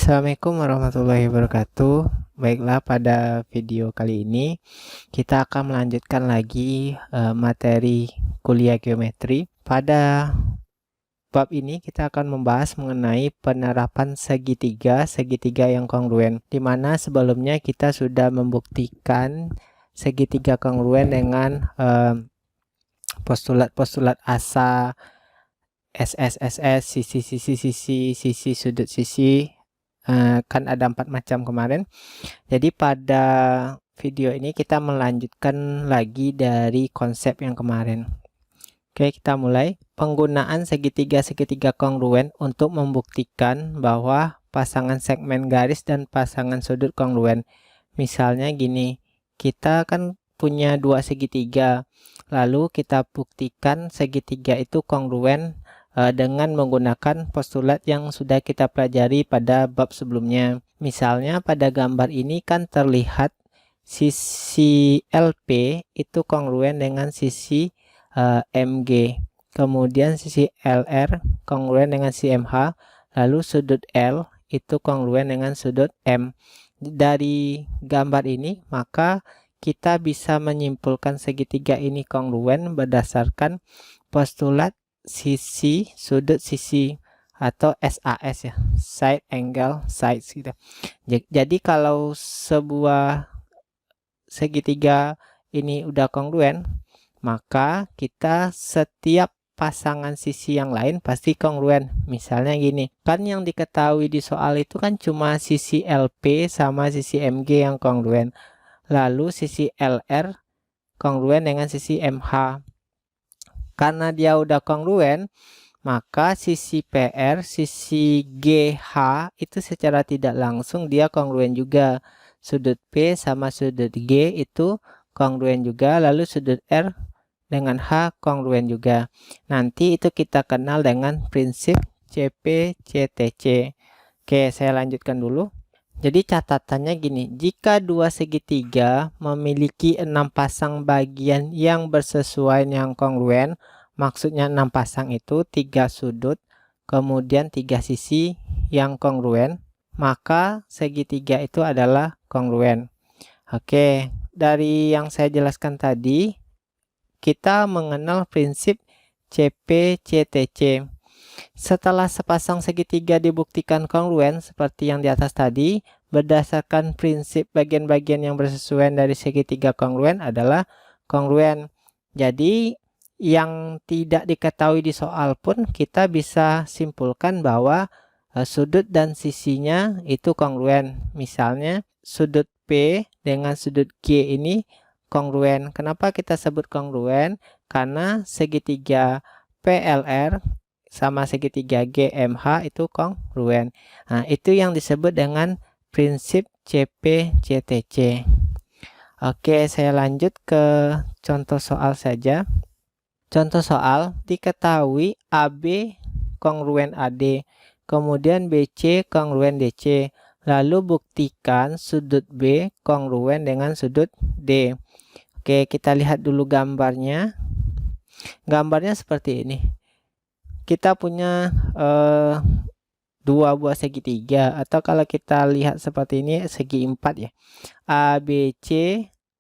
Assalamualaikum warahmatullahi wabarakatuh. Baiklah, pada video kali ini kita akan melanjutkan lagi materi kuliah geometri. Pada bab ini kita akan membahas mengenai penerapan segitiga yang kongruen, di mana sebelumnya kita sudah membuktikan segitiga kongruen dengan postulat asa, SS, sisi, sudut sisi. Kan ada 4 macam kemarin. Jadi pada video ini kita melanjutkan lagi dari konsep yang kemarin. Oke, kita mulai. Penggunaan segitiga kongruen untuk membuktikan bahwa pasangan segmen garis dan pasangan sudut kongruen. Misalnya gini, kita kan punya dua segitiga, lalu kita buktikan segitiga itu kongruen dengan menggunakan postulat yang sudah kita pelajari pada bab sebelumnya. Misalnya pada gambar ini kan terlihat sisi LP itu kongruen dengan sisi MG. Kemudian sisi LR kongruen dengan sisi MH. Lalu sudut L itu kongruen dengan sudut M. Dari gambar ini maka kita bisa menyimpulkan segitiga ini kongruen berdasarkan postulat sisi sudut sisi atau SAS ya, side angle sides gitu. Jadi kalau sebuah segitiga ini udah kongruen, maka kita setiap pasangan sisi yang lain pasti kongruen. Misalnya gini, kan yang diketahui di soal itu kan cuma sisi LP sama sisi MG yang kongruen. Lalu sisi LR kongruen dengan sisi MH. Karena dia udah kongruen, maka sisi PR, sisi GH itu secara tidak langsung dia kongruen juga. Sudut P sama sudut G itu kongruen juga, lalu sudut R dengan H kongruen juga. Nanti itu kita kenal dengan prinsip CP/CTC. Oke, saya lanjutkan dulu. Jadi catatannya gini, jika dua segitiga memiliki 6 pasang bagian yang bersesuaian yang kongruen, maksudnya 6 pasang itu 3 sudut, kemudian 3 sisi yang kongruen, maka segitiga itu adalah kongruen. Oke, dari yang saya jelaskan tadi, kita mengenal prinsip CP/CTC. Setelah sepasang segitiga dibuktikan kongruen seperti yang di atas tadi, berdasarkan prinsip bagian-bagian yang bersesuaian dari segitiga kongruen adalah kongruen. Jadi yang tidak diketahui di soal pun kita bisa simpulkan bahwa sudut dan sisinya itu kongruen. Misalnya sudut P dengan sudut G ini kongruen. Kenapa kita sebut kongruen? Karena segitiga PLR sama segitiga GMH itu kongruen. Nah, itu yang disebut dengan prinsip CP/CTC. Oke, saya lanjut ke contoh soal saja. Contoh soal, diketahui AB kongruen AD, kemudian BC kongruen DC. Lalu buktikan sudut B kongruen dengan sudut D. Oke, kita lihat dulu gambarnya. Gambarnya seperti ini. Kita punya dua buah segitiga, atau kalau kita lihat seperti ini segi 4 ya, ABC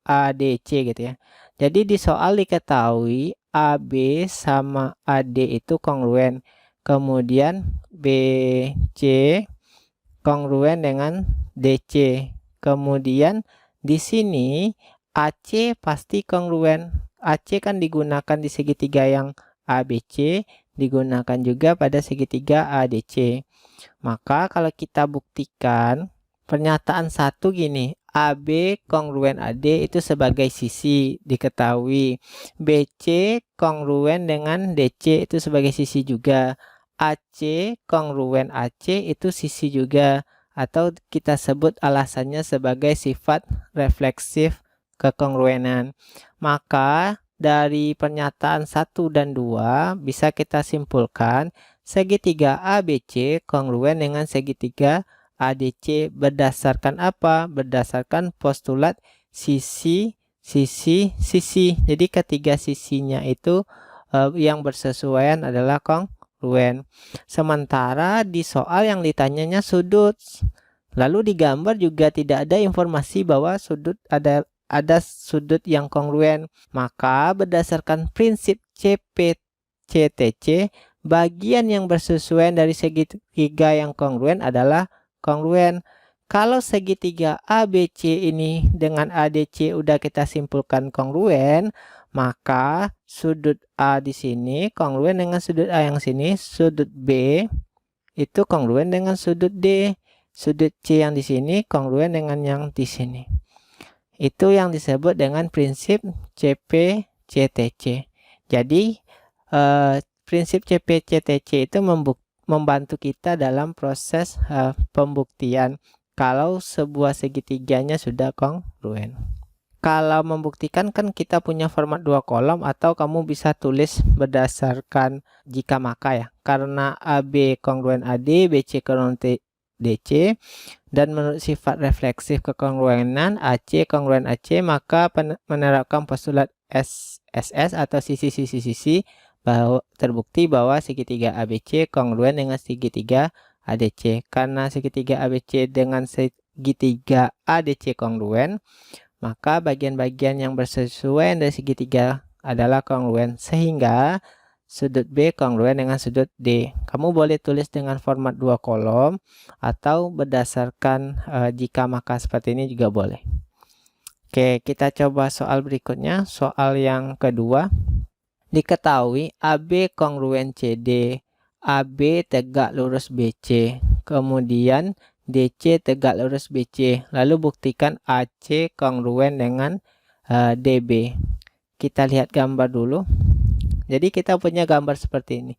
ADC gitu ya. Jadi di soal diketahui AB sama AD itu kongruen, kemudian BC kongruen dengan DC, kemudian di sini AC pasti kongruen. AC kan digunakan di segitiga yang ABC, digunakan juga pada segitiga ADC. Maka kalau kita buktikan pernyataan satu gini, AB kongruen AD itu sebagai sisi diketahui, BC kongruen dengan DC itu sebagai sisi juga, AC kongruen AC itu sisi juga, atau kita sebut alasannya sebagai sifat refleksif kekongruenan. Maka dari pernyataan 1 dan 2 bisa kita simpulkan segitiga ABC kongruen dengan segitiga ADC berdasarkan apa? Berdasarkan postulat sisi. Jadi ketiga sisinya itu yang bersesuaian adalah kongruen. Sementara di soal yang ditanyanya sudut. Lalu di gambar juga tidak ada informasi bahwa ada sudut yang kongruen. Maka berdasarkan prinsip CP-CTC, bagian yang bersesuaian dari segitiga yang kongruen adalah kongruen. Kalau segitiga ABC ini dengan ADC udah kita simpulkan kongruen, maka sudut A di sini kongruen dengan sudut A yang sini, sudut B itu kongruen dengan sudut D, sudut C yang di sini kongruen dengan yang di sini. Itu yang disebut dengan prinsip CP-CTC. Jadi prinsip CP-CTC itu membantu kita dalam proses pembuktian kalau sebuah segitiganya sudah kongruen. Kalau membuktikan kan kita punya format 2 kolom atau kamu bisa tulis berdasarkan jika maka ya. Karena AB kongruen AD, BC kongruen DC, dan menurut sifat refleksif kekongruenan AC kongruen AC, maka menerapkan postulat SSS atau sisi-sisi bahwa terbukti bahwa segitiga ABC kongruen dengan segitiga ADC. Karena segitiga ABC dengan segitiga ADC kongruen, maka bagian-bagian yang bersesuaian dari segitiga adalah kongruen, sehingga sudut B kongruen dengan sudut D. Kamu boleh tulis dengan format 2 kolom atau berdasarkan jika maka seperti ini juga boleh. Oke, kita coba soal berikutnya. Soal yang kedua. Diketahui AB kongruen CD, AB tegak lurus BC, kemudian DC tegak lurus BC. Lalu buktikan AC kongruen dengan DB. Kita lihat gambar dulu. Jadi kita punya gambar seperti ini.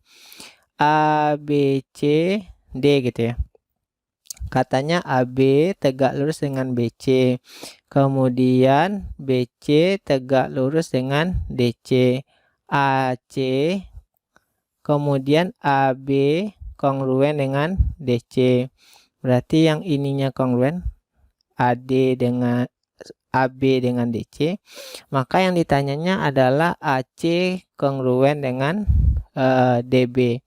ABC D gitu ya. Katanya AB tegak lurus dengan BC. Kemudian BC tegak lurus dengan DC. AC kemudian AB kongruen dengan DC. Berarti yang ininya kongruen AD dengan AB dengan DC. Maka yang ditanyanya adalah AC kongruen dengan DB.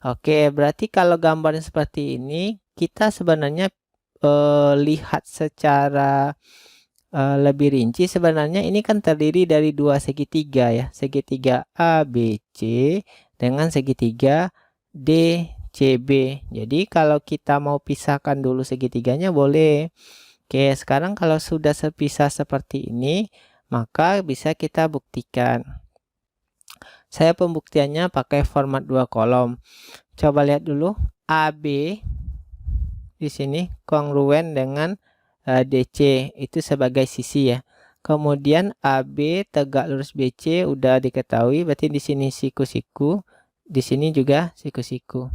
Oke, berarti kalau gambarnya seperti ini, kita sebenarnya lihat secara lebih rinci. Sebenarnya ini kan terdiri dari dua segitiga ya, segitiga ABC dengan segitiga DCB. Jadi kalau kita mau pisahkan dulu segitiganya boleh. Oke, sekarang kalau sudah terpisah seperti ini, maka bisa kita buktikan. Saya pembuktiannya pakai format 2 kolom. Coba lihat dulu, AB di sini kongruen dengan DC itu sebagai sisi ya. Kemudian AB tegak lurus BC udah diketahui, berarti di sini siku-siku, di sini juga siku-siku.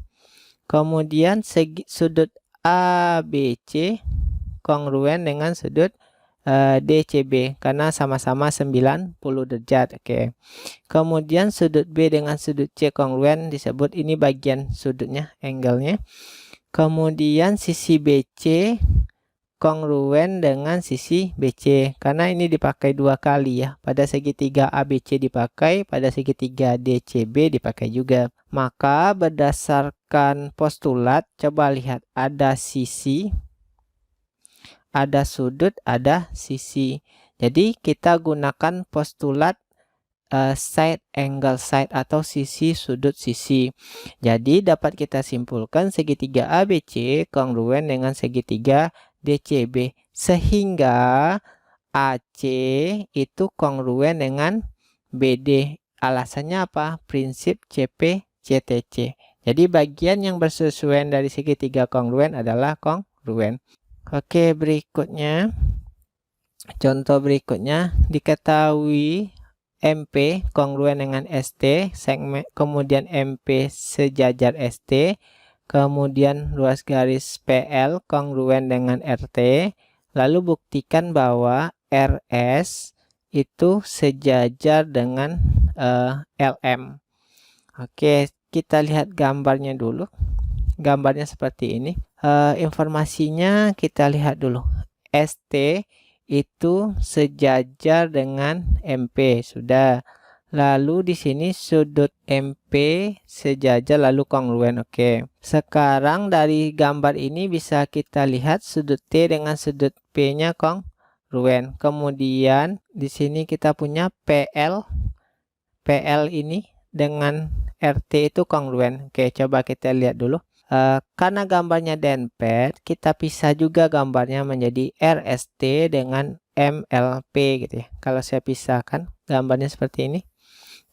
Kemudian sudut ABC kongruen dengan sudut DCB karena sama-sama 90 derajat. Oke. Kemudian sudut B dengan sudut C kongruen, disebut ini bagian sudutnya, angle-nya. Kemudian sisi BC kongruen dengan sisi BC karena ini dipakai dua kali ya, pada segitiga ABC dipakai, pada segitiga DCB dipakai juga. Maka berdasarkan postulat, coba lihat ada sisi, ada sudut, ada sisi. Jadi kita gunakan postulat side angle side atau sisi sudut sisi. Jadi dapat kita simpulkan segitiga ABC kongruen dengan segitiga DCB, sehingga AC itu kongruen dengan BD. Alasannya apa? Prinsip CP-CTC. Jadi bagian yang bersesuaian dari segitiga kongruen adalah kongruen. Oke, berikutnya. Contoh berikutnya, diketahui MP kongruen dengan ST, segmen, kemudian MP sejajar ST, kemudian luas garis PL kongruen dengan RT, lalu buktikan bahwa RS itu sejajar dengan LM. Oke, kita lihat gambarnya dulu. Gambarnya seperti ini. Informasinya kita lihat dulu. ST itu sejajar dengan MP, sudah. Lalu di sini sudut MP sejajar lalu kongruen. Oke. Sekarang dari gambar ini bisa kita lihat sudut T dengan sudut P-nya kongruen. Kemudian di sini kita punya PL ini dengan RT itu kongruen. Oke, coba kita lihat dulu. Karena gambarnya dempet, kita pisah juga gambarnya menjadi RST dengan MLP gitu ya. Kalau saya pisahkan gambarnya seperti ini.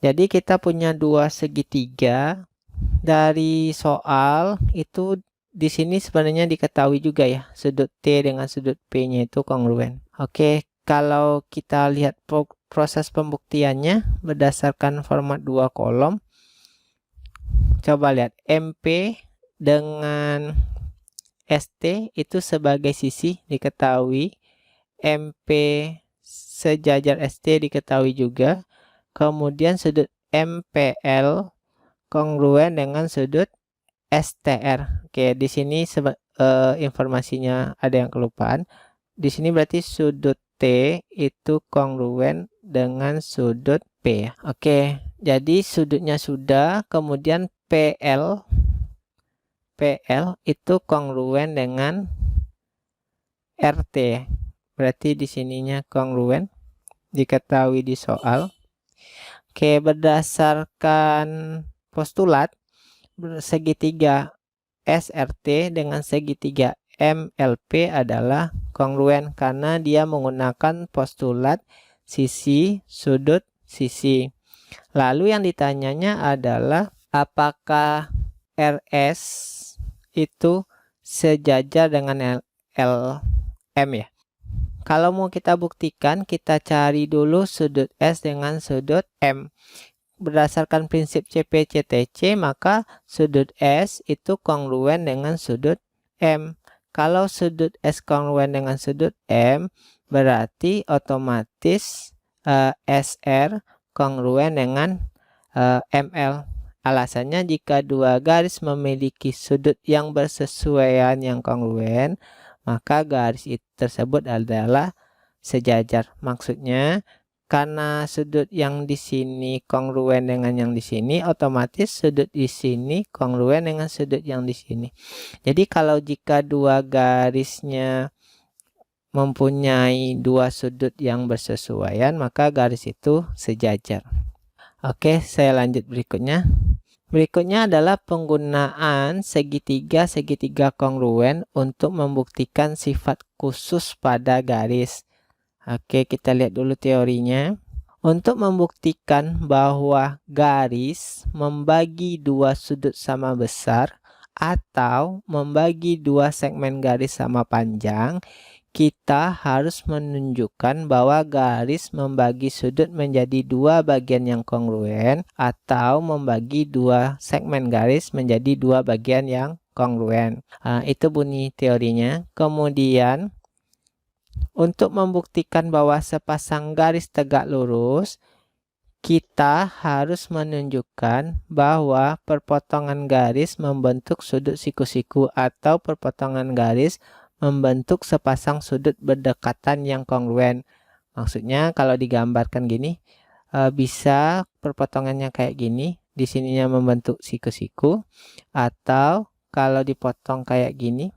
Jadi kita punya dua segitiga. Dari soal itu di sini sebenarnya diketahui juga ya, sudut T dengan sudut P-nya itu kongruen. Oke, kalau kita lihat proses pembuktiannya berdasarkan format 2 kolom. Coba lihat MP dengan ST itu sebagai sisi diketahui, MP sejajar ST diketahui juga. Kemudian sudut MPL kongruen dengan sudut STR. Oke, di sini informasinya ada yang kelupaan. Di sini berarti sudut T itu kongruen dengan sudut P ya. Oke, jadi sudutnya sudah, kemudian PL itu kongruen dengan RT. Berarti di sininya kongruen diketahui di soal. Oke, berdasarkan postulat segitiga SRT dengan segitiga MLP adalah kongruen karena dia menggunakan postulat sisi, sudut, sisi. Lalu yang ditanyanya adalah apakah RS itu sejajar dengan LM ya. Kalau mau kita buktikan, kita cari dulu sudut S dengan sudut M. Berdasarkan prinsip CP/CTC, maka sudut S itu kongruen dengan sudut M. Kalau sudut S kongruen dengan sudut M, berarti otomatis SR kongruen dengan ML. Alasannya jika dua garis memiliki sudut yang bersesuaian yang kongruen, maka garis tersebut adalah sejajar. Maksudnya karena sudut yang di sini kongruen dengan yang di sini, otomatis sudut di sini kongruen dengan sudut yang di sini. Jadi kalau jika dua garisnya mempunyai dua sudut yang bersesuaian, maka garis itu sejajar. Oke, saya lanjut berikutnya. Berikutnya adalah penggunaan segitiga kongruen untuk membuktikan sifat khusus pada garis. Oke, kita lihat dulu teorinya. Untuk membuktikan bahwa garis membagi dua sudut sama besar atau membagi dua segmen garis sama panjang, kita harus menunjukkan bahwa garis membagi sudut menjadi dua bagian yang kongruen atau membagi dua segmen garis menjadi dua bagian yang kongruen. Itu bunyi teorinya. Kemudian untuk membuktikan bahwa sepasang garis tegak lurus, kita harus menunjukkan bahwa perpotongan garis membentuk sudut siku-siku atau perpotongan garis membentuk sepasang sudut berdekatan yang kongruen. Maksudnya kalau digambarkan gini, bisa perpotongannya kayak gini, di sininya membentuk siku-siku, atau kalau dipotong kayak gini,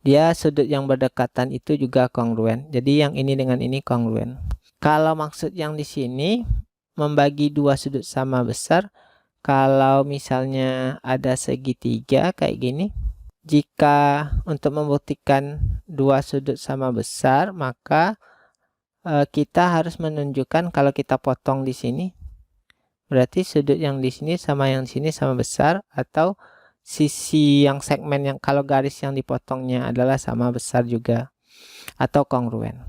dia sudut yang berdekatan itu juga kongruen. Jadi yang ini dengan ini kongruen. Kalau maksud yang di sini membagi dua sudut sama besar, kalau misalnya ada segitiga kayak gini, jika untuk membuktikan dua sudut sama besar, maka kita harus menunjukkan kalau kita potong di sini, berarti sudut yang di sini sama yang di sini sama besar, atau sisi yang segmen yang kalau garis yang dipotongnya adalah sama besar juga, atau kongruen.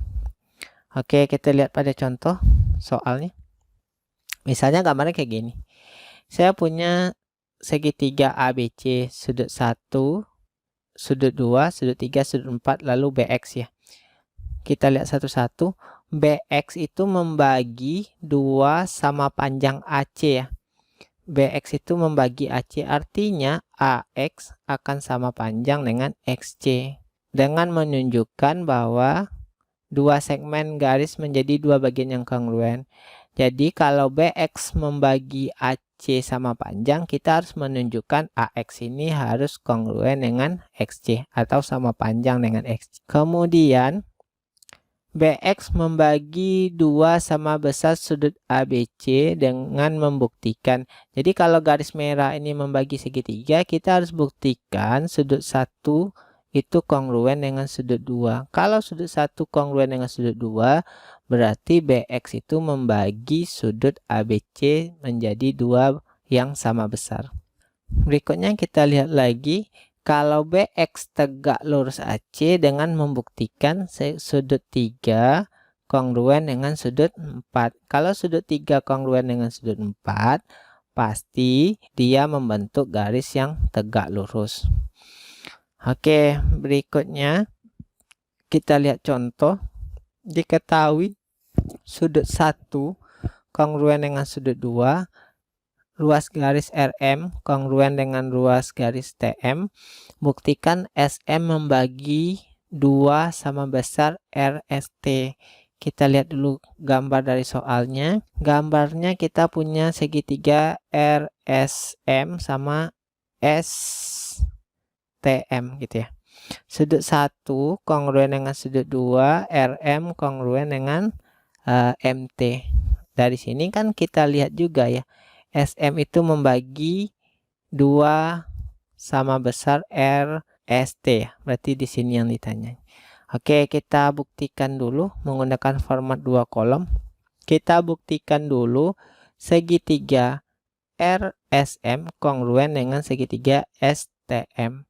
Oke, kita lihat pada contoh soalnya. Misalnya gambarnya kayak gini. Saya punya segitiga ABC, sudut 1, sudut 2, sudut 3, sudut 4, lalu BX ya. Kita lihat satu-satu. BX itu membagi 2 sama panjang AC ya. BX itu membagi AC, artinya AX akan sama panjang dengan XC. Dengan menunjukkan bahwa dua segmen garis menjadi dua bagian yang kongruen. Jadi kalau BX membagi AC sama panjang, kita harus menunjukkan AX ini harus kongruen dengan XC atau sama panjang dengan XC. Kemudian BX membagi 2 sama besar sudut ABC dengan membuktikan. Jadi kalau garis merah ini membagi segitiga, kita harus buktikan sudut 1 itu kongruen dengan sudut 2. Kalau sudut 1 kongruen dengan sudut 2, berarti BX itu membagi sudut ABC menjadi 2 yang sama besar. Berikutnya kita lihat lagi. Kalau BX tegak lurus AC dengan membuktikan sudut 3 kongruen dengan sudut 4. Kalau sudut 3 kongruen dengan sudut 4, pasti dia membentuk garis yang tegak lurus. Oke, berikutnya kita lihat contoh. Diketahui sudut 1 kongruen dengan sudut 2, ruas garis RM kongruen dengan ruas garis TM. Buktikan SM membagi 2 sama besar RST. Kita lihat dulu gambar dari soalnya. Gambarnya kita punya segitiga RSM sama STM gitu ya. Sudut 1 kongruen dengan sudut 2, RM kongruen dengan MT. Dari sini kan kita lihat juga ya, SM itu membagi 2 sama besar RST. Berarti di sini yang ditanya. Oke, kita buktikan dulu menggunakan format 2 kolom. Kita buktikan dulu segitiga RSM kongruen dengan segitiga STM.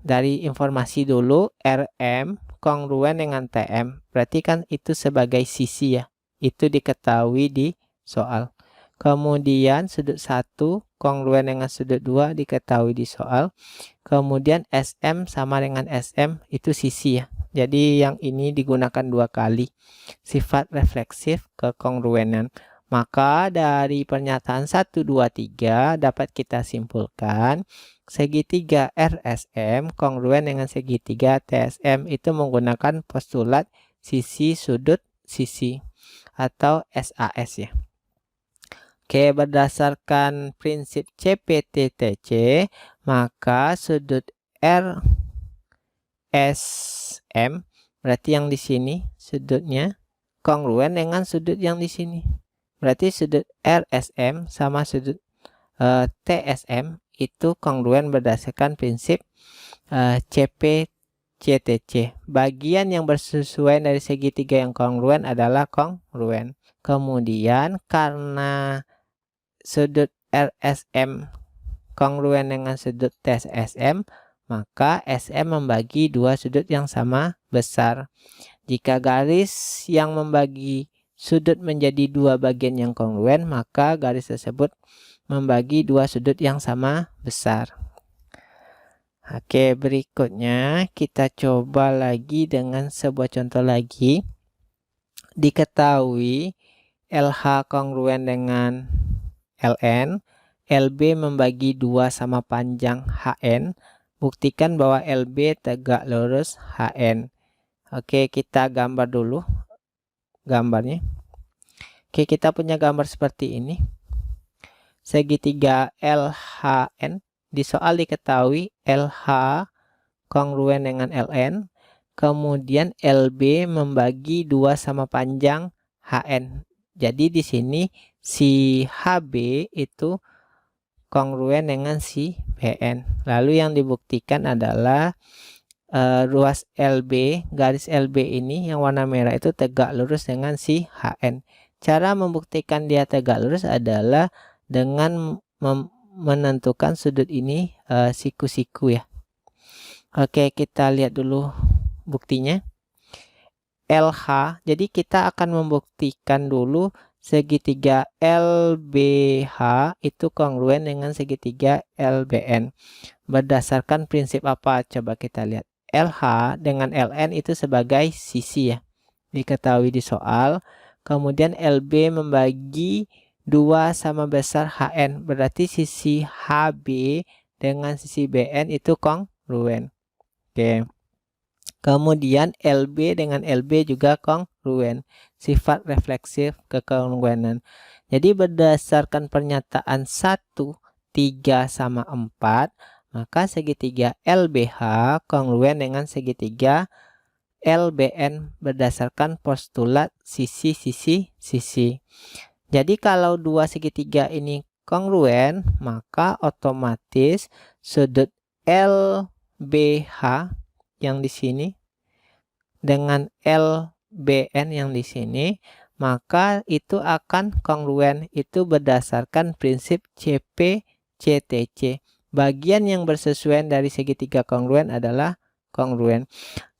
Dari informasi dulu, RM kongruen dengan TM. Berarti kan itu sebagai sisi ya. Itu diketahui di soal. Kemudian sudut 1 kongruen dengan sudut 2 diketahui di soal. Kemudian SM sama dengan SM itu sisi ya. Jadi yang ini digunakan 2 kali. Sifat refleksif kekongruenan. Maka dari pernyataan 1, 2, 3 dapat kita simpulkan segitiga RSM kongruen dengan segitiga TSM itu menggunakan postulat sisi sudut sisi atau SAS ya. Oke, berdasarkan prinsip CPT-TC, maka sudut RSM berarti yang di sini sudutnya kongruen dengan sudut yang di sini. Berarti sudut RSM sama sudut TSM itu kongruen berdasarkan prinsip CP-CTC. Bagian yang bersesuaian dari segitiga yang kongruen adalah kongruen. Kemudian karena sudut RSM kongruen dengan sudut TSM, maka SM membagi 2 sudut yang sama besar. Jika garis yang membagi sudut menjadi 2 bagian yang kongruen, maka garis tersebut membagi 2 sudut yang sama besar. Oke, berikutnya kita coba lagi dengan sebuah contoh lagi. Diketahui LH kongruen dengan LN, LB membagi 2 sama panjang HN. Buktikan bahwa LB tegak lurus HN. Oke, kita gambar dulu gambarnya. Oke, kita punya gambar seperti ini. Segitiga LHN. Di soal diketahui LH kongruen dengan LN. Kemudian LB membagi 2 sama panjang HN. Jadi di sini si HB itu kongruen dengan si BN. Lalu yang dibuktikan adalah ruas LB, garis LB ini yang warna merah itu tegak lurus dengan si HN. Cara membuktikan dia tegak lurus adalah dengan menentukan sudut ini siku-siku ya. Oke, kita lihat dulu buktinya. LH, jadi kita akan membuktikan dulu segitiga LBH itu kongruen dengan segitiga LBN. Berdasarkan prinsip apa? Coba kita lihat. LH dengan LN itu sebagai sisi ya. Diketahui di soal. Kemudian LB membagi 2 sama besar HN. Berarti sisi HB dengan sisi BN itu kongruen. Oke. Kemudian LB dengan LB juga kongruen, sifat refleksif kekongruenan. Jadi berdasarkan pernyataan 1, 3 sama 4, maka segitiga LBH kongruen dengan segitiga LBN berdasarkan postulat sisi-sisi-sisi. Jadi kalau dua segitiga ini kongruen, maka otomatis sudut LBH yang di sini dengan LBN yang di sini, maka itu akan kongruen. Itu berdasarkan prinsip CP-CTC. Bagian yang bersesuaian dari segitiga kongruen adalah kongruen.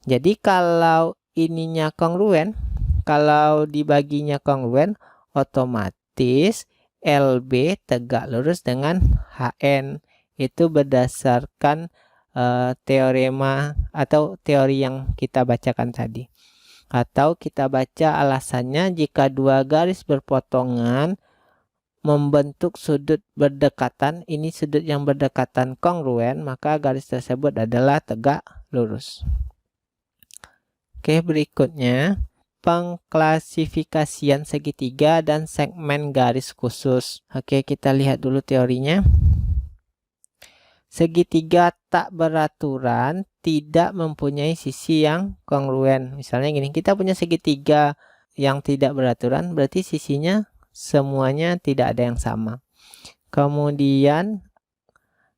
Jadi kalau ininya kongruen, kalau dibaginya kongruen, otomatis LB tegak lurus dengan HN. Itu berdasarkan teorema atau teori yang kita bacakan tadi. Atau kita baca alasannya, jika dua garis berpotongan membentuk sudut berdekatan, ini sudut yang berdekatan kongruen, maka garis tersebut adalah tegak lurus. Oke, berikutnya pengklasifikasian segitiga dan segmen garis khusus. Oke, kita lihat dulu teorinya. Segitiga tak beraturan tidak mempunyai sisi yang kongruen. Misalnya gini, kita punya segitiga yang tidak beraturan, berarti sisinya semuanya tidak ada yang sama. Kemudian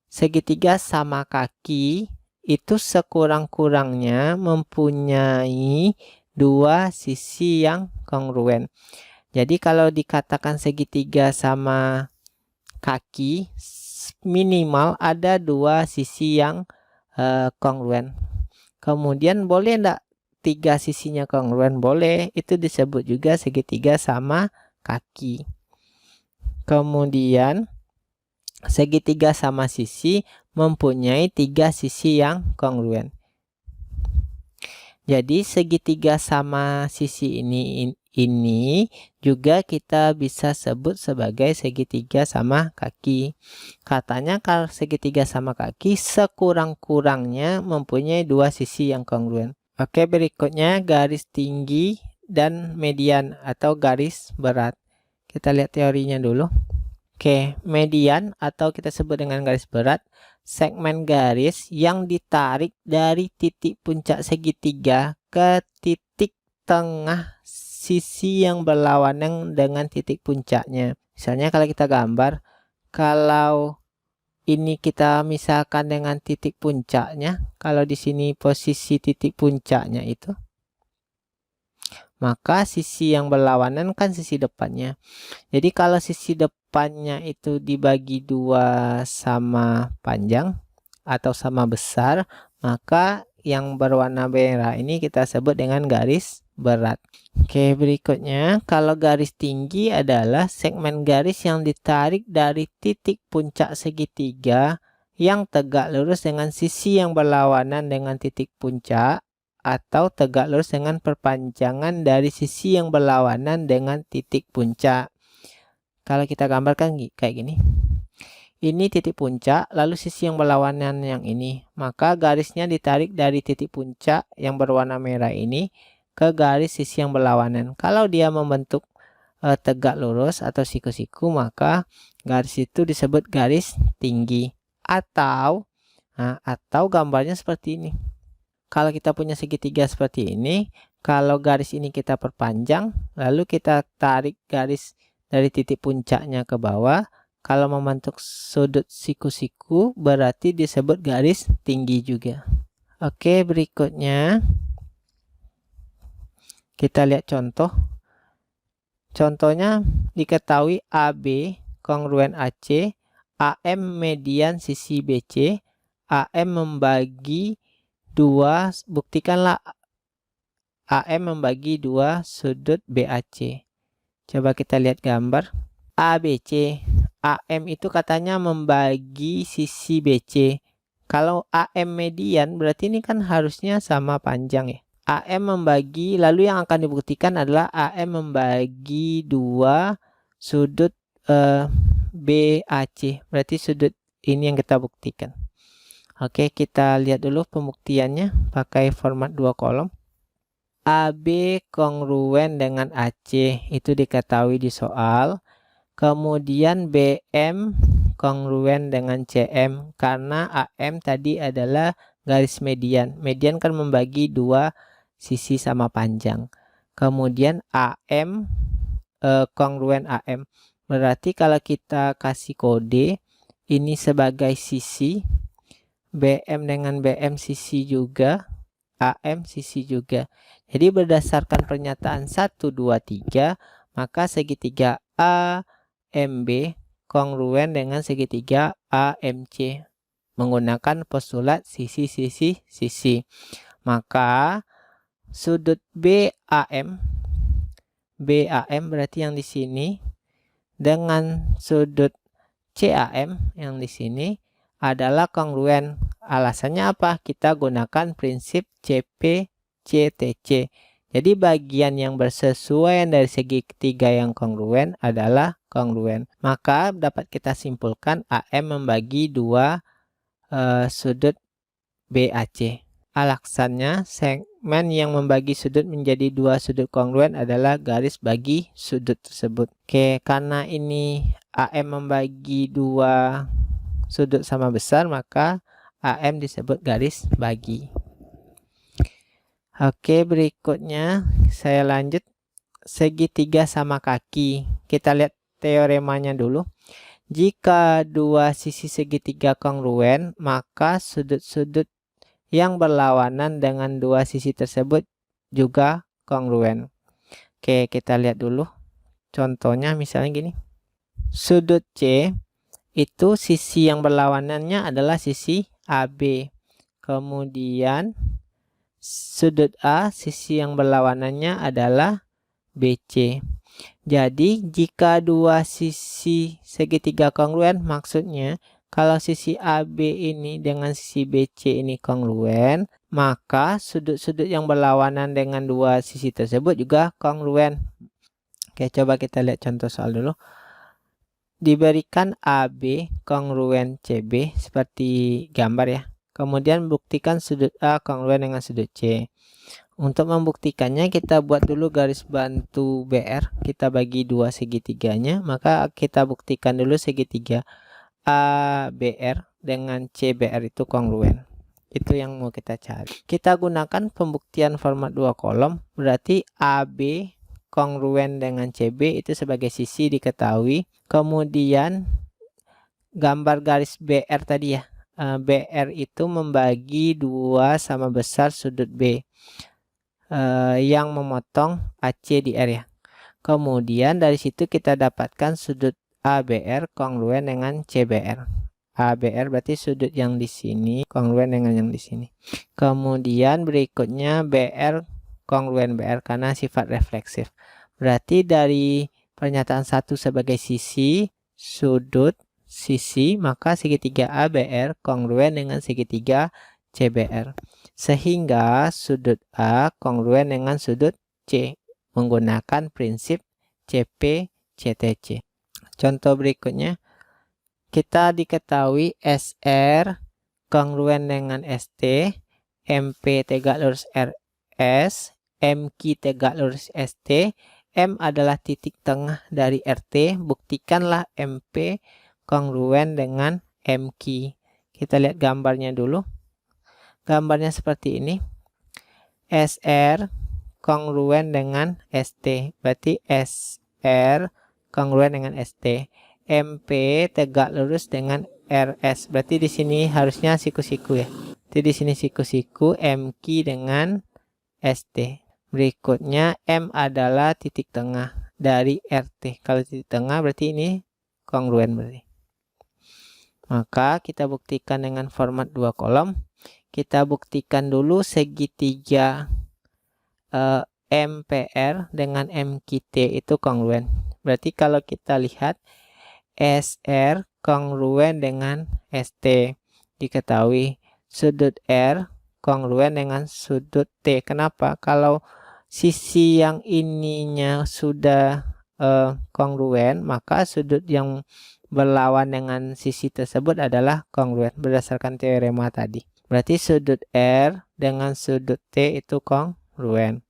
segitiga sama kaki itu sekurang-kurangnya mempunyai dua sisi yang kongruen. Jadi kalau dikatakan segitiga sama kaki, minimal ada dua sisi yang kongruen. Kemudian boleh enggak tiga sisinya kongruen? Boleh, itu disebut juga segitiga sama kaki. Kemudian segitiga sama sisi mempunyai tiga sisi yang kongruen. Jadi segitiga sama sisi ini juga kita bisa sebut sebagai segitiga sama kaki. Katanya kalau segitiga sama kaki sekurang-kurangnya mempunyai dua sisi yang kongruen. Oke, berikutnya garis tinggi dan median atau garis berat. Kita lihat teorinya dulu. Oke, median atau kita sebut dengan garis berat, segmen garis yang ditarik dari titik puncak segitiga ke titik tengah sisi yang berlawanan dengan titik puncaknya. Misalnya kalau kita gambar, kalau ini kita misalkan dengan titik puncaknya, kalau di sini posisi titik puncaknya itu, maka sisi yang berlawanan kan sisi depannya. Jadi kalau sisi depannya itu dibagi dua sama panjang atau sama besar, maka yang berwarna merah ini kita sebut dengan garis berat. Oke, berikutnya kalau garis tinggi adalah segmen garis yang ditarik dari titik puncak segitiga yang tegak lurus dengan sisi yang berlawanan dengan titik puncak, atau tegak lurus dengan perpanjangan dari sisi yang berlawanan dengan titik puncak. Kalau kita gambarkan kayak gini. Ini titik puncak, lalu sisi yang berlawanan yang ini. Maka garisnya ditarik dari titik puncak yang berwarna merah ini ke garis sisi yang berlawanan. Kalau dia membentuk tegak lurus atau siku-siku, maka garis itu disebut garis tinggi. Atau gambarnya seperti ini. Kalau kita punya segitiga seperti ini, kalau garis ini kita perpanjang, lalu kita tarik garis dari titik puncaknya ke bawah, kalau membentuk sudut siku-siku berarti disebut garis tinggi juga. Oke, berikutnya kita lihat contoh. Contohnya diketahui AB kongruen AC, AM median sisi BC, AM membagi 2, buktikanlah AM membagi 2 sudut BAC. Coba kita lihat gambar ABC. AM itu katanya membagi sisi BC. Kalau AM median berarti ini kan harusnya sama panjang ya. AM membagi, lalu yang akan dibuktikan adalah AM membagi 2 sudut BAC. Berarti sudut ini yang kita buktikan. Oke, kita lihat dulu pembuktiannya pakai format 2 kolom. AB kongruen dengan AC itu diketahui di soal. Kemudian BM kongruen dengan CM karena AM tadi adalah garis median. Median kan membagi dua sisi sama panjang. Kemudian AM kongruen AM. Berarti kalau kita kasih kode ini sebagai sisi, BM dengan BM sisi juga, AM sisi juga. Jadi berdasarkan pernyataan 1, 2, 3, maka segitiga AMB kongruen dengan segitiga AMC menggunakan postulat sisi. Maka sudut BAM berarti yang di sini dengan sudut CAM yang di sini adalah kongruen. Alasannya apa? Kita gunakan prinsip CP CTC. Jadi bagian yang bersesuaian dari segi ketiga yang kongruen adalah kongruen. Maka dapat kita simpulkan AM membagi dua sudut BAC. Alasannya segmen yang membagi sudut menjadi dua sudut kongruen adalah garis bagi sudut tersebut. Oke, karena ini AM membagi dua sudut sama besar, maka AM disebut garis bagi. Oke, berikutnya saya lanjut segitiga sama kaki. Kita lihat teoremanya dulu. Jika dua sisi segitiga kongruen, maka sudut-sudut yang berlawanan dengan dua sisi tersebut juga kongruen. Oke, kita lihat dulu. Contohnya misalnya gini. Sudut C itu sisi yang berlawanannya adalah sisi AB. Kemudian sudut A, sisi yang berlawanannya adalah BC. Jadi jika dua sisi segitiga kongruen, maksudnya kalau sisi AB ini dengan sisi BC ini kongruen, maka sudut-sudut yang berlawanan dengan dua sisi tersebut juga kongruen. Oke, coba kita lihat contoh soal dulu. Diberikan AB kongruen CB seperti gambar ya. Kemudian buktikan sudut A kongruen dengan sudut C. Untuk membuktikannya kita buat dulu garis bantu BR. Kita bagi dua segitiganya. Maka kita buktikan dulu segitiga ABR dengan CBR itu kongruen. Itu yang mau kita cari. Kita gunakan pembuktian format 2 kolom. Berarti AB kongruen dengan CB itu sebagai sisi diketahui. Kemudian gambar garis BR tadi ya. BR itu membagi dua sama besar sudut B. Yang memotong AC di R ya. Kemudian dari situ kita dapatkan sudut ABR kongruen dengan CBR. ABR berarti sudut yang di sini kongruen dengan yang di sini. Kemudian berikutnya BR kongruen BR karena sifat refleksif. Berarti dari pernyataan 1 sebagai sisi, sudut, sisi, maka segitiga ABR kongruen dengan segitiga CBR. Sehingga sudut A kongruen dengan sudut C menggunakan prinsip CP CTC. Contoh berikutnya, kita diketahui SR kongruen dengan ST, MP tegak lurus RS, MQ tegak lurus ST, M adalah titik tengah dari RT, buktikanlah MP kongruen dengan MQ. Kita lihat gambarnya dulu. Gambarnya seperti ini. SR kongruen dengan ST, berarti SR kongruen dengan ST. MP tegak lurus dengan RS. Berarti di sini harusnya siku-siku ya. Jadi di sini siku-siku, MQ dengan ST. Berikutnya M adalah titik tengah dari RT. Kalau titik tengah berarti ini kongruen berarti. Maka kita buktikan dengan format 2 kolom. Kita buktikan dulu segitiga MPR dengan MQT itu kongruen. Berarti kalau kita lihat SR kongruen dengan ST. Diketahui sudut R kongruen dengan sudut T. Kenapa? Kalau sisi yang ininya sudah kongruen, maka sudut yang berlawan dengan sisi tersebut adalah kongruen berdasarkan teorema tadi. Berarti sudut R dengan sudut T itu kongruen.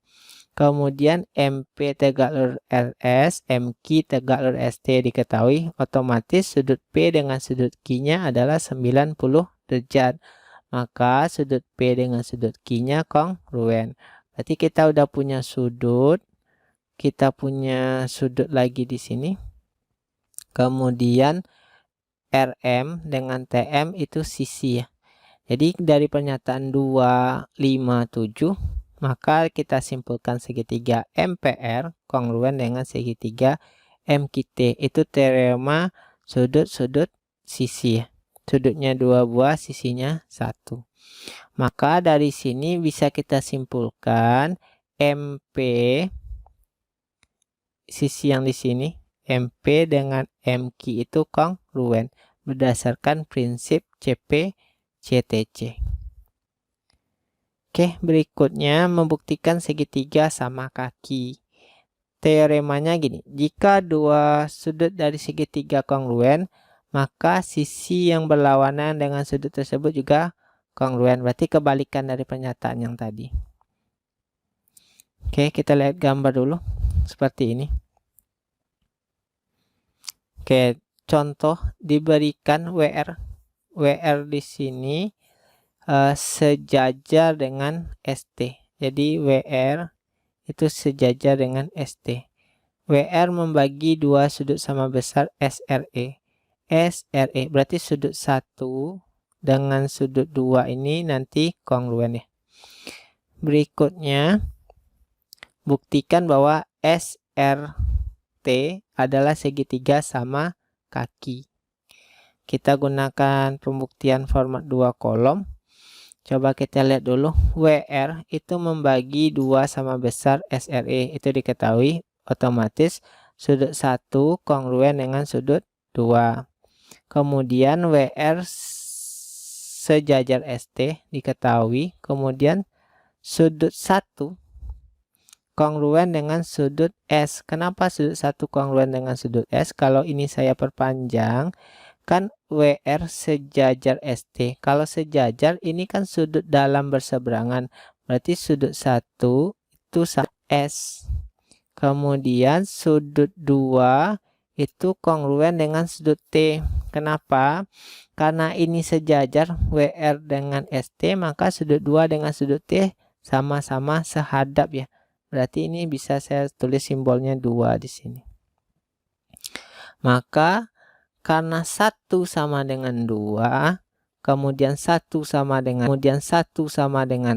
Kemudian MP tegak lurus RS, MQ tegak lurus ST diketahui, otomatis sudut P dengan sudut Q-nya adalah 90 derajat. Maka sudut P dengan sudut Q-nya kongruen. Berarti kita udah punya sudut, kita punya sudut lagi di sini. Kemudian RM dengan TM itu sisi ya. Jadi dari pernyataan 257 maka kita simpulkan segitiga MPR kongruen dengan segitiga MQT. Itu teorema sudut-sudut sisi ya. Sudutnya 2 buah, sisinya 1. Maka dari sini bisa kita simpulkan MP sisi yang di sini MP dengan MQ itu kongruen berdasarkan prinsip CP CTC. Oke, berikutnya membuktikan segitiga sama kaki. Teoremanya gini, jika dua sudut dari segitiga kongruen, maka sisi yang berlawanan dengan sudut tersebut juga kongruen. Berarti kebalikan dari pernyataan yang tadi. Oke, kita lihat gambar dulu. Seperti ini. Oke, contoh diberikan WR. WR di sini sejajar dengan ST. Jadi WR itu sejajar dengan ST. WR membagi dua sudut sama besar SRE. SRE berarti sudut 1 dengan sudut 2 ini nanti kongruen ya. Berikutnya buktikan bahwa SRT adalah segitiga sama kaki. Kita gunakan pembuktian format 2 kolom. Coba kita lihat dulu, WR itu membagi 2 sama besar SRE, itu diketahui otomatis sudut 1 kongruen dengan sudut 2. Kemudian WR sejajar ST diketahui, kemudian sudut 1 kongruen dengan sudut S. Kenapa sudut 1 kongruen dengan sudut S? Kalau ini saya perpanjang, kan WR sejajar ST. Kalau sejajar ini kan sudut dalam berseberangan. Berarti sudut 1 itu sama S. Kemudian sudut 2 itu kongruen dengan sudut T. Kenapa? Karena ini sejajar WR dengan ST, maka sudut 2 dengan sudut T sama-sama sehadap ya. Berarti ini bisa saya tulis simbolnya 2 di sini. Maka karena 1 sama dengan 2, kemudian 1 sama dengan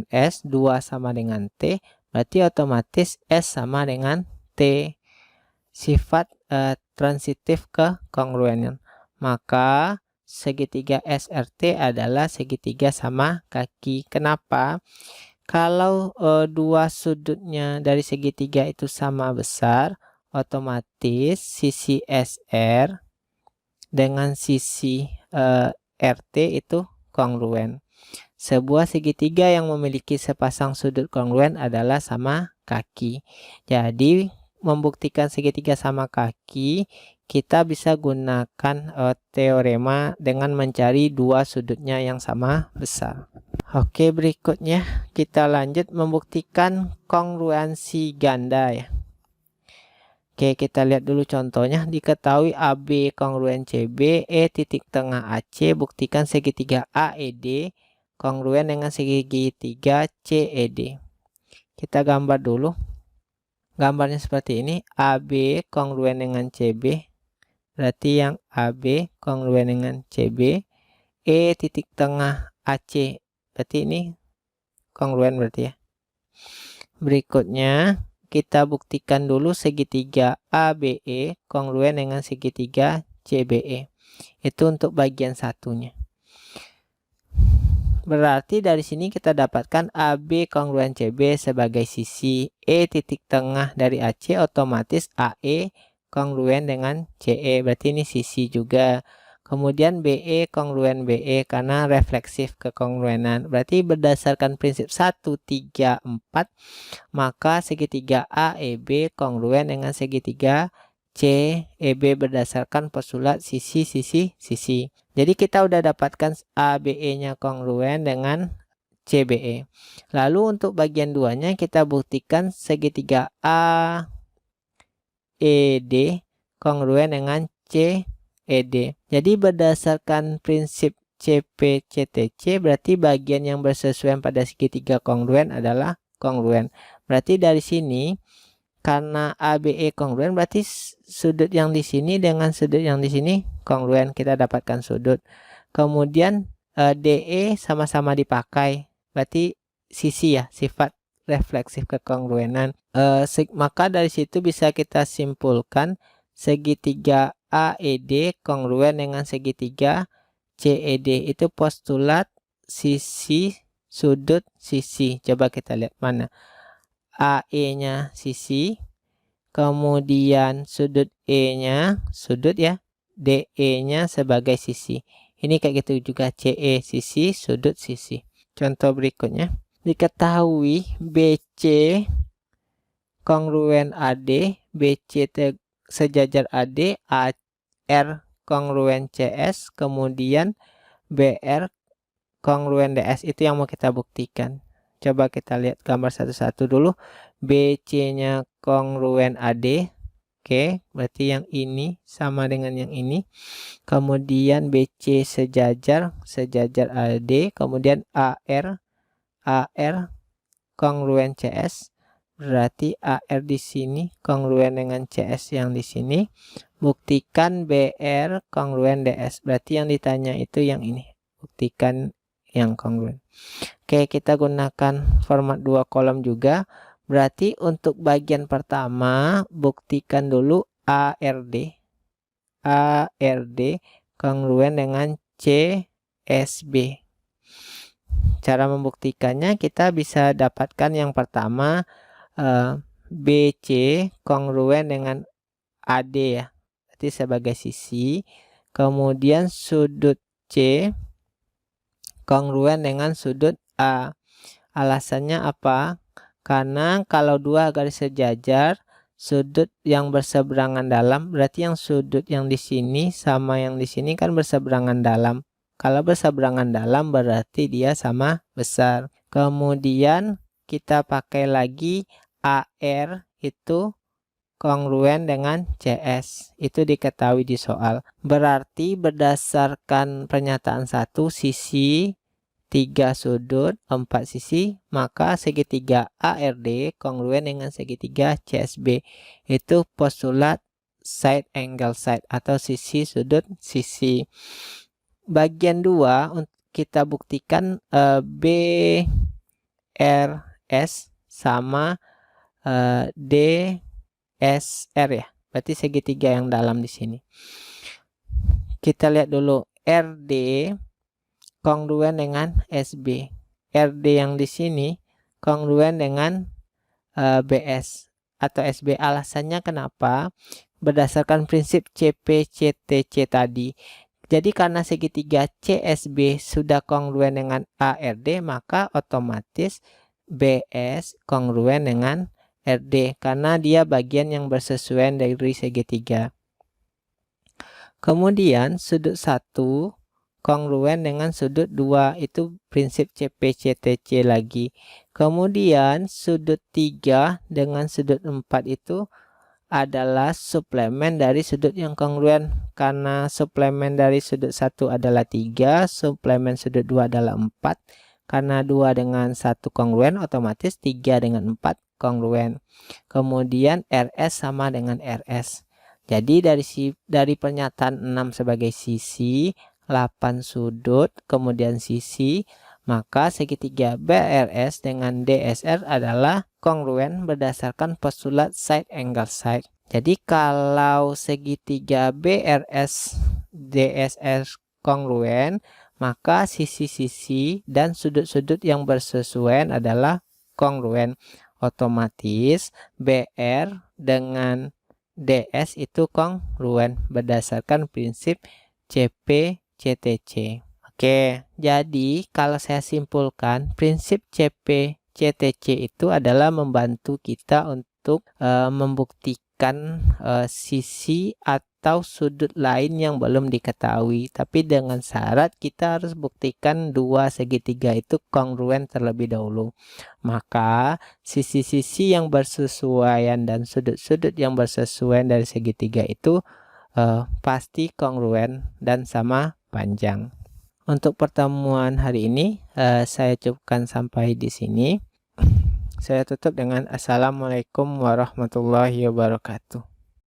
S, 2 sama dengan T, berarti otomatis S sama dengan T. Sifat transitif ke kongruenian. Maka segitiga SRT adalah segitiga sama kaki. Kenapa? Kalau dua sudutnya dari segitiga itu sama besar, otomatis sisi SR dengan sisi RT itu kongruen. Sebuah segitiga yang memiliki sepasang sudut kongruen adalah sama kaki. Jadi membuktikan segitiga sama kaki, kita bisa gunakan teorema dengan mencari dua sudutnya yang sama besar. Oke, berikutnya kita lanjut membuktikan kongruensi ganda ya. Oke, kita lihat dulu contohnya. Diketahui AB kongruen CB, E titik tengah AC, buktikan segitiga AED kongruen dengan segitiga CED. Kita gambar dulu. Gambarnya seperti ini. AB kongruen dengan CB. Berarti yang AB kongruen dengan CB. E titik tengah AC. Berarti ini kongruen berarti ya. Berikutnya kita buktikan dulu segitiga ABE kongruen dengan segitiga CBE. Itu untuk bagian satunya. Berarti dari sini kita dapatkan AB kongruen CB sebagai sisi, E titik tengah dari AC otomatis AE kongruen dengan CE. Berarti ini sisi juga. Kemudian BE kongruen BE karena refleksif kekongruenan. Berarti berdasarkan prinsip 1, 3, 4, maka segitiga AEB kongruen dengan segitiga CEB berdasarkan postulat sisi. Jadi kita udah dapatkan ABE-nya kongruen dengan CBE. Lalu untuk bagian 2-nya kita buktikan segitiga AED kongruen dengan CED. Jadi berdasarkan prinsip CP-CTC berarti bagian yang bersesuaian pada segitiga kongruen adalah kongruen. Berarti dari sini karena ABE kongruen berarti sudut yang di sini dengan sudut yang di sini kongruen, kita dapatkan sudut. Kemudian DE sama-sama dipakai, berarti sisi ya, sifat refleksif kekongruenan. Maka dari situ bisa kita simpulkan segitiga AED kongruen dengan segitiga CED. Itu postulat sisi sudut sisi. Coba kita lihat mana. AE-nya sisi, kemudian sudut E-nya sudut ya, DE-nya sebagai sisi. Ini kayak gitu juga, CE sisi, sudut sisi. Contoh berikutnya, diketahui BC kongruen AD, BC sejajar AD, AR kongruen CS, kemudian BR kongruen DS. Itu yang mau kita buktikan. Coba kita lihat gambar satu-satu dulu. BC-nya kongruen AD. Oke, berarti yang ini sama dengan yang ini. Kemudian BC sejajar AD. Kemudian AR kongruen CS. Berarti AR di sini kongruen dengan CS yang di sini. Buktikan BR kongruen DS. Berarti yang ditanya itu yang ini. Buktikan yang kongruen. Oke, kita gunakan format 2 kolom juga. Berarti untuk bagian pertama buktikan dulu ARD kongruen dengan CSB. Cara membuktikannya kita bisa dapatkan yang pertama BC kongruen dengan AD ya, berarti sebagai sisi. Kemudian sudut C kongruen dengan sudut A. Alasannya apa? Karena kalau dua garis sejajar, sudut yang berseberangan dalam, berarti yang sudut yang di sini sama yang di sini kan berseberangan dalam. Kalau berseberangan dalam berarti dia sama besar. Kemudian kita pakai lagi AR itu kongruen dengan CS. Itu diketahui di soal. Berarti berdasarkan pernyataan 1, sisi 3 sudut 4 sisi, maka segitiga ARD kongruen dengan segitiga CSB. Itu postulat side angle side atau sisi sudut sisi. Bagian 2 kita buktikan BRS sama DSR ya. Berarti segitiga yang dalam di sini. Kita lihat dulu RD kongruen dengan SB. RD yang di sini kongruen dengan BS atau SB. Alasannya kenapa? Berdasarkan prinsip CP-CTC tadi. Jadi karena segitiga CSB sudah kongruen dengan ARD, maka otomatis BS kongruen dengan RD karena dia bagian yang bersesuaian dari segitiga. Kemudian sudut 1 kongruen dengan sudut 2, itu prinsip CP-CTC lagi. Kemudian sudut 3 dengan sudut 4 itu adalah suplemen dari sudut yang kongruen. Karena suplemen dari sudut 1 adalah 3, suplemen sudut 2 adalah 4. Karena 2 dengan 1 kongruen, otomatis 3 dengan 4 kongruen. Kemudian RS sama dengan RS. Jadi dari pernyataan 6 sebagai sisi, 8 sudut, kemudian sisi, maka segitiga BRS dengan DSR adalah kongruen berdasarkan postulat side angle side. Jadi kalau segitiga BRS DSR kongruen, maka sisi-sisi dan sudut-sudut yang bersesuaian adalah kongruen. Otomatis BR dengan DS itu kongruen berdasarkan prinsip CP-CTC. Oke, jadi kalau saya simpulkan, prinsip CP-CTC itu adalah membantu kita untuk membuktikan buktikan sisi atau sudut lain yang belum diketahui, tapi dengan syarat kita harus buktikan dua segitiga itu kongruen terlebih dahulu. Maka sisi-sisi yang bersesuaian dan sudut-sudut yang bersesuaian dari segitiga itu pasti kongruen dan sama panjang. Untuk pertemuan hari ini saya cukupkan sampai di sini. Saya tutup dengan Assalamualaikum warahmatullahi wabarakatuh.